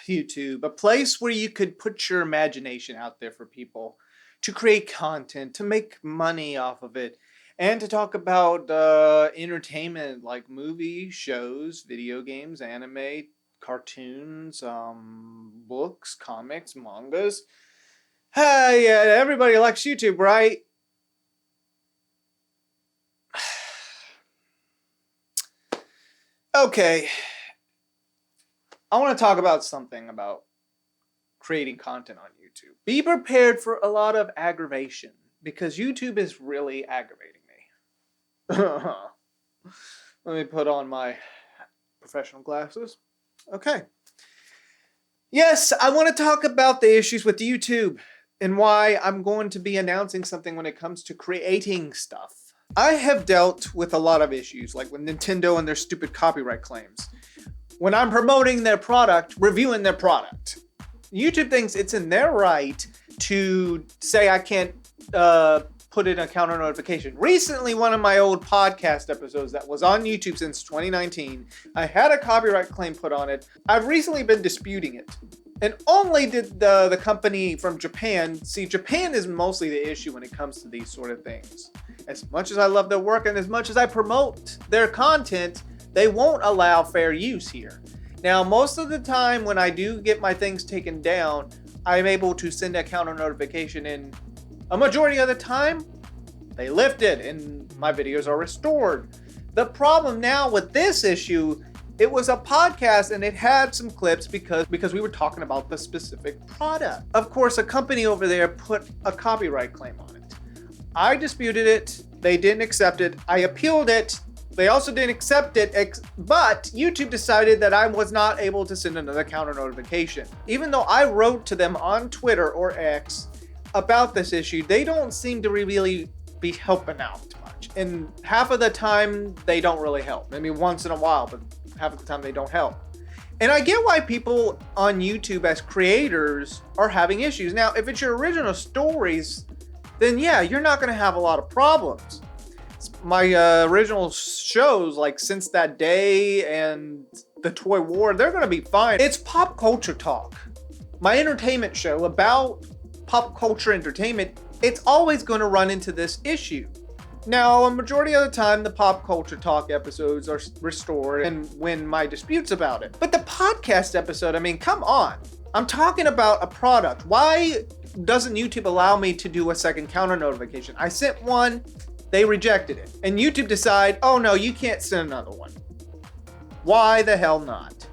YouTube, a place where you could put your imagination out there for people to create content, to make money off of it, and to talk about entertainment like movies, shows, video games, anime, cartoons, books, comics, mangas. Yeah, everybody likes YouTube, right? Okay. I want to talk about something about creating content on YouTube. Be prepared for a lot of aggravation because YouTube is really aggravating me. Let me put on my professional glasses. Okay. Yes, I want to talk about the issues with YouTube and why I'm going to be announcing something when it comes to creating stuff. I have dealt with a lot of issues, like with Nintendo and their stupid copyright claims. When I'm promoting their product, reviewing their product, YouTube thinks it's in their right to say I can't put in a counter notification. Recently, one of my old podcast episodes that was on YouTube since 2019, I had a copyright claim put on it. I've recently been disputing it. And only did the company from Japan, see, Japan is mostly the issue when it comes to these sort of things. As much as I love their work and as much as I promote their content, they won't allow fair use here. Now, most of the time when I do get my things taken down, I'm able to send a counter notification, and a majority of the time, they lift it and my videos are restored. The problem now with this issue, it was a podcast and it had some clips because we were talking about the specific product. Of course, a company over there put a copyright claim on it. I disputed it. They didn't accept it. I appealed it. They also didn't accept it, but YouTube decided that I was not able to send another counter notification. Even though I wrote to them on Twitter or X about this issue, they don't seem to really be helping out much. And half of the time, they don't really help. Maybe once in a while, but half of the time they don't help. And I get why people on YouTube as creators are having issues. Now, if it's your original stories, then yeah, you're not going to have a lot of problems. My original shows, like Since That Day and The Toy War, they're going to be fine. It's pop culture talk. My entertainment show about pop culture entertainment, it's always going to run into this issue. Now, a majority of the time, the pop culture talk episodes are restored and win my disputes about it. But the podcast episode, I mean, come on. I'm talking about a product. Why doesn't YouTube allow me to do a second counter notification? I sent one, they rejected it. And YouTube decide, oh no, you can't send another one. Why the hell not?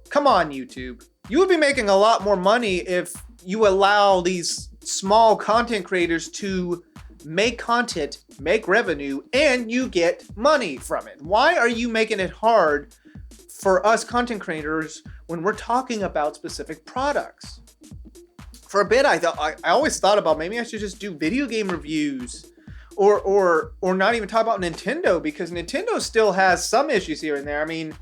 Come on, YouTube. You would be making a lot more money if you allow these small content creators to make content, make revenue, and you get money from it. Why are you making it hard for us content creators when we're talking about specific products? For a bit, I always thought about maybe I should just do video game reviews or not even talk about Nintendo, because Nintendo still has some issues here and there. I mean,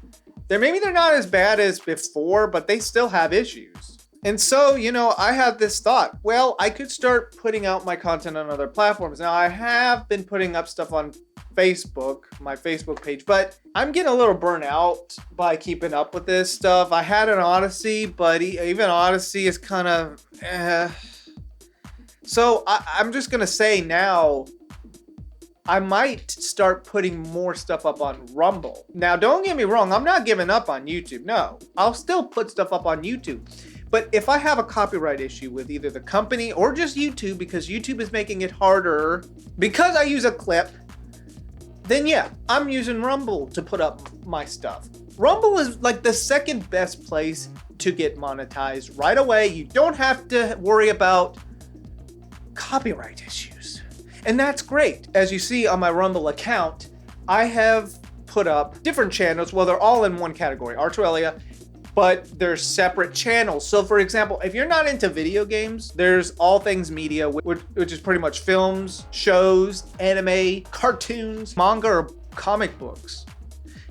maybe they're not as bad as before, but they still have issues. And so, I had this thought, well, I could start putting out my content on other platforms. Now, I have been putting up stuff on Facebook, my Facebook page, but I'm getting a little burnt out by keeping up with this stuff. I had an Odyssey, but even Odyssey is kind of So I'm just going to say now, I might start putting more stuff up on Rumble. Now, don't get me wrong, I'm not giving up on YouTube. No, I'll still put stuff up on YouTube. But if I have a copyright issue with either the company or just YouTube, because YouTube is making it harder because I use a clip, then yeah, I'm using Rumble to put up my stuff. Rumble is like the second best place to get monetized right away. You don't have to worry about copyright issues. And that's great. As you see on my Rumble account, I have put up different channels. Well, they're all in one category, Arturelia, but they're separate channels. So for example, if you're not into video games, there's All Things Media, which is pretty much films, shows, anime, cartoons, manga, or comic books.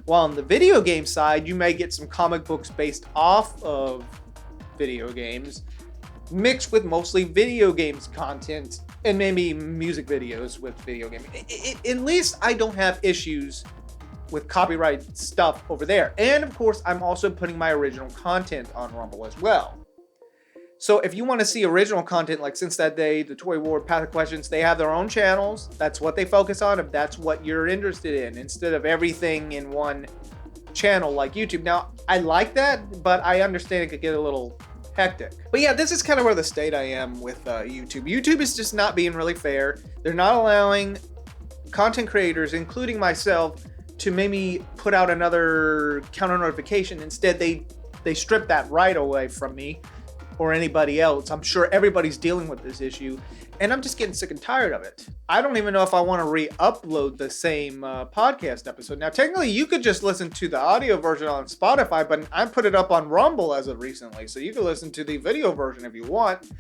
While on the video game side, you may get some comic books based off of video games, mixed with mostly video games content, and maybe music videos with video games. At least I don't have issues with copyright stuff over there. And of course, I'm also putting my original content on Rumble as well. So if you want to see original content, like Since That Day, The Toy War, Path of Questions, they have their own channels. That's what they focus on if that's what you're interested in, instead of everything in one channel like YouTube. Now, I like that, but I understand it could get a little hectic. But yeah, this is kind of where the state I am with YouTube. YouTube is just not being really fair. They're not allowing content creators, including myself, to maybe put out another counter notification. Instead, they strip that right away from me or anybody else. I'm sure everybody's dealing with this issue, and I'm just getting sick and tired of it. I don't even know if I want to re-upload the same podcast episode. Now, technically, you could just listen to the audio version on Spotify, but I put it up on Rumble as of recently, so you can listen to the video version if you want.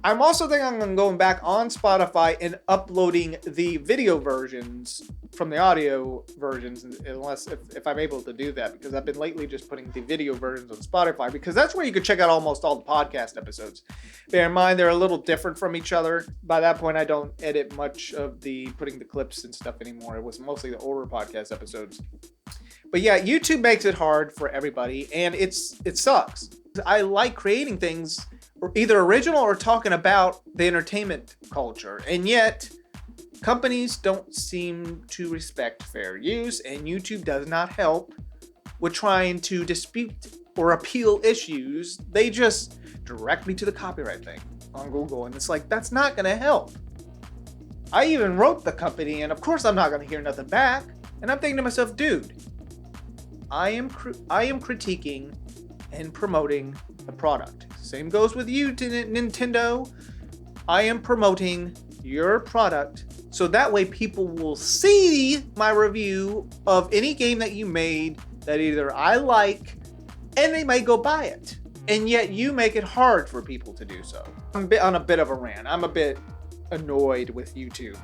I'm also thinking I'm going back on Spotify and uploading the video versions from the audio versions, unless if I'm able to do that, because I've been lately just putting the video versions on Spotify, because that's where you can check out almost all the podcast episodes. Bear in mind, they're a little different from each other. By that point, I don't edit much of the putting the clips and stuff anymore. It was mostly the older podcast episodes. But yeah, YouTube makes it hard for everybody, and it sucks. I like creating things either original or talking about the entertainment culture, and yet companies don't seem to respect fair use, and YouTube does not help with trying to dispute or appeal issues. They just direct me to the copyright thing on Google, and it's like, that's not going to help. I even wrote the company, and of course I'm not going to hear nothing back, and I'm thinking to myself, dude, I am critiquing and promoting the product. Same goes with you, Nintendo. I am promoting your product, so that way people will see my review of any game that you made that either I like, and they may go buy it. And yet you make it hard for people to do so. I'm on a bit of a rant. I'm a bit annoyed with YouTube,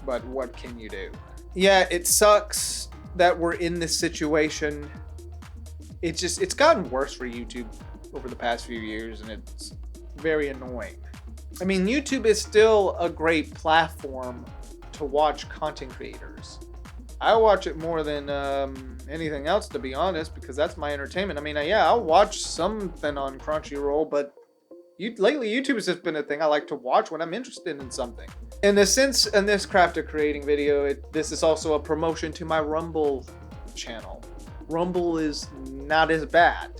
but what can you do? Yeah, it sucks that we're in this situation. It's gotten worse for YouTube over the past few years, and it's very annoying. I mean, YouTube is still a great platform to watch content creators. I watch it more than anything else, to be honest, because that's my entertainment. I mean, yeah, I'll watch something on Crunchyroll, but lately YouTube has just been a thing I like to watch when I'm interested in something. In this sense, in this craft of creating video, this is also a promotion to my Rumble channel. Rumble is not as bad.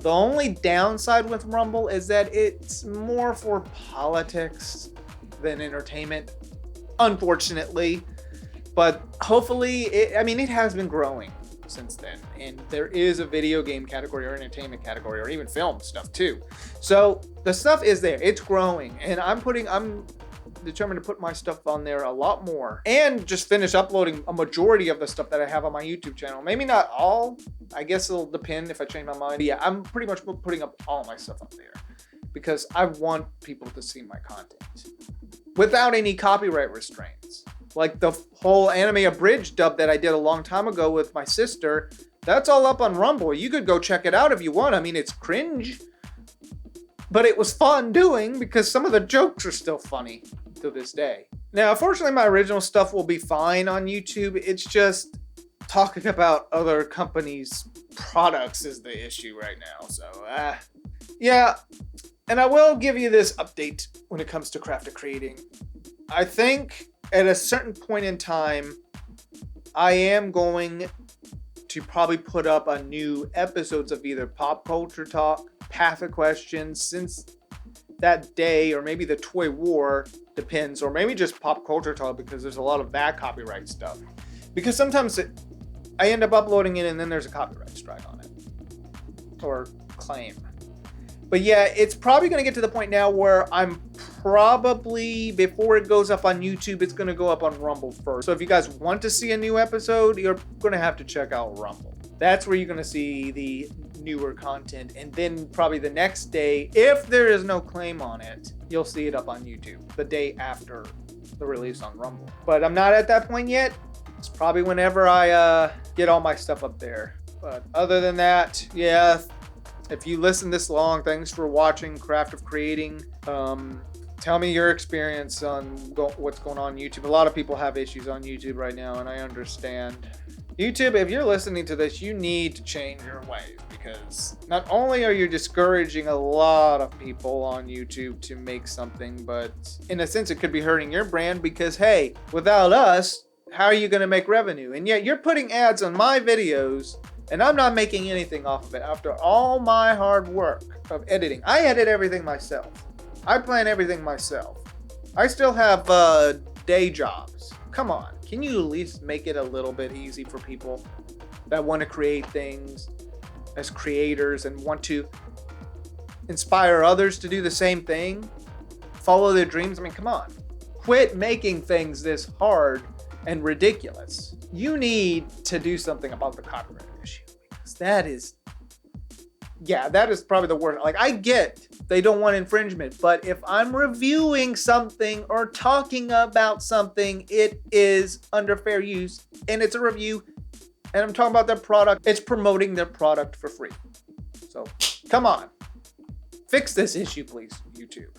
The only downside with Rumble is that it's more for politics than entertainment, unfortunately. But hopefully, it has been growing since then. And there is a video game category or entertainment category or even film stuff too. So the stuff is there. It's growing. And I'm determined to put my stuff on there a lot more and just finish uploading a majority of the stuff that I have on my YouTube channel. Maybe not all. I guess it'll depend if I change my mind. But yeah, I'm pretty much putting up all my stuff up there because I want people to see my content without any copyright restraints. Like the whole anime abridged dub that I did a long time ago with my sister, that's all up on Rumble. You could go check it out if you want. I mean, it's cringe, but it was fun doing because some of the jokes are still funny to this day. Now, unfortunately, my original stuff will be fine on YouTube. It's just talking about other companies' products is the issue right now. So, yeah. And I will give you this update when it comes to craft of creating. I think at a certain point in time, I am going to probably put up a new episodes of either Pop Culture Talk, Path of Questions, Since That Day, or maybe the Toy War, depends, or maybe just Pop Culture Talk because there's a lot of that copyright stuff. Because sometimes I end up uploading it and then there's a copyright strike on it, or claim. But yeah, it's probably going to get to the point now where I'm probably, before it goes up on YouTube, it's going to go up on Rumble first. So if you guys want to see a new episode, you're going to have to check out Rumble. That's where you're going to see the newer content. And then probably the next day, if there is no claim on it, you'll see it up on YouTube the day after the release on Rumble. But I'm not at that point yet. It's probably whenever I get all my stuff up there. But other than that, yeah, if you listen this long, thanks for watching Craft of Creating. Tell me your experience on what's going on YouTube. A lot of people have issues on YouTube right now, and I understand. YouTube, if you're listening to this, you need to change your ways, because not only are you discouraging a lot of people on YouTube to make something, but in a sense it could be hurting your brand, because hey, without us, how are you going to make revenue? And yet you're putting ads on my videos and I'm not making anything off of it after all my hard work of editing. I edit everything myself. I plan everything myself. I still have day jobs. Come on, can you at least make it a little bit easy for people that want to create things as creators and want to inspire others to do the same thing, follow their dreams? I mean, come on. Quit making things this hard and ridiculous. You need to do something about the copyright issue, because that is probably the worst. Like, I get they don't want infringement, but if I'm reviewing something or talking about something, it is under fair use, and it's a review, and I'm talking about their product. It's promoting their product for free. So come on, fix this issue, please, YouTube.